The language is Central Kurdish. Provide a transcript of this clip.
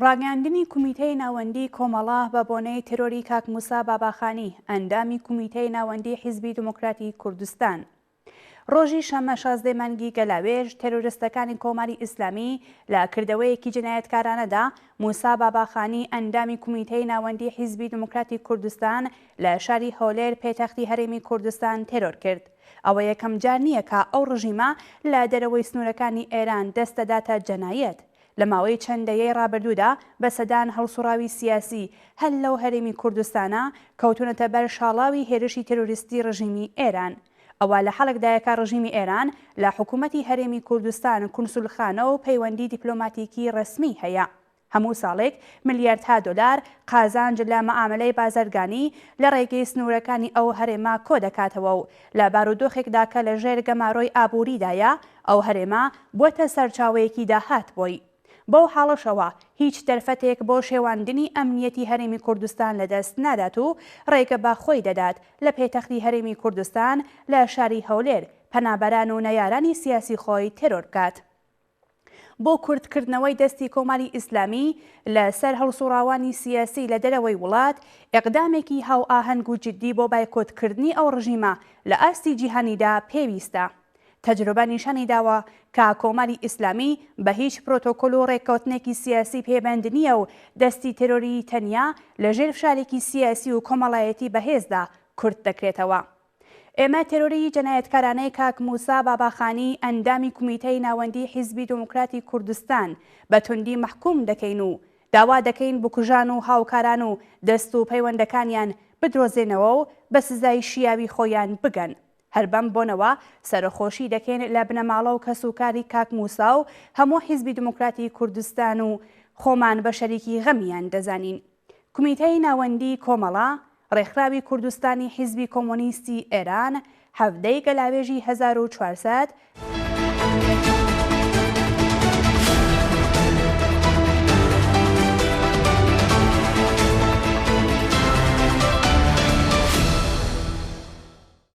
راگەیاندنی کومیتەی ناوەندی کۆمەڵە بە بۆنەی تێرۆری کاک موسێ باباخانی ئەندامی کومیتەی ناوەندی حیزبی دیموکراتی کوردستان. ڕۆژی شەمە 16 مانگی گەلاوێژ تێرۆریستەکانی کۆماری ئیسلامی لە کردەوەیەکی جنایەتکارانەدا موسێ باباخانی ئەندامی کومیتەی ناوەندی حیزبی دیموکراتی کوردستان لە شاری هەولێر پێتەختی هەرێمی کوردستان تێرۆر کرد. ئەوە یەکەم جار نییە کە ئەو ڕژیمە لە دەرەوەی سنوورەکانی ئێران دەستەداتە جەنایەت. لە ماوەی چەندەیەی ڕابردوودا بە سەدان هەڵسوڕاوی سیاسی هەل لەو هەرێمی کوردستانە کەوتونەتە بەر شاڵاوی هێرشی تێرۆریستی ڕژیمی ئێران. ئەوە لە حەڵکدایەکە ڕژیمی ئێران لە حکوومەتی هەرێمی کوردستان کونسولخانە و پەیوەندی دیپلۆماتیکی ڕسمی هەیە. هەموو ساڵێک ملیاردها دۆلار قازانج لە مەعاملەی بازرگانی لە ڕێگەی سنوورەکانی ئەو هەرێما کۆ دەکاتەوە و لە بارودۆخێکدا کە لە ژێر گەماڕۆی ئابووریدایە ئەو هەرێما بووەتە سەرچاوەیەکی داهات بۆی. بەو حاڵەشەوە هیچ دەرفەتێک بۆ شێواندنی ئەمنیەتی هەرێمی کوردستان لەدەست نادات و ڕێگە بە خۆی دەدات لە پێتەختی هەرێمی کوردستان لە شاری هەولێر پەنابەران و نەیارانی سیاسی خۆی تێرۆر بکات. بۆ کوردکردنەوەی دەستی کۆماری ئیسلامی لەسەر هەڵسوڕاوانی سیاسی لە دەرەوەی وڵات ئیقدامێکی هاو ئاهەنگ و جددی بۆ بایکۆتکردنی ئەو ڕژیمە لە ئاستی جیهانیدا پێویستە. تەجروبە نیشانی داوە کە کۆماری ئیسلامی بە هیچ پرۆتۆکۆل و ڕێککەوتنێکی سیاسی پێبەند نییە و دەستی تێرۆری تەنیا لە ژێر فشارێکی سیاسی و کۆمەڵایەتی بەهێزدا کورت دەکرێتەوە. ئێمە تێرۆری جەنایەتکارانەی کاک موسێ باباخانی ئەندامی کومیتەی ناوەندی حیزبی دیموکراتی کوردستان بە توندی مەحکوم دەکەین و داوا دەکەین بکوژان و هاوکاران و دەست و پەیوەندەکانیان بدرۆزێنەوە و بە سزای شیاوی خۆیان بگەن. هەر بەم بۆنەوە سەرخۆشی دەکەین لە بنەماڵە و کەسوکاری کاک موسێ و هەموو حیزبی دیموکراتی کوردستان و خۆمان بە شەریکی غەمیان دەزانین. کومیتەی ناوەندی کۆمەڵە ڕێکخراوی کوردستانی حیزبی کۆمۆنیستی ئێران 17 گەلاوێژی 1400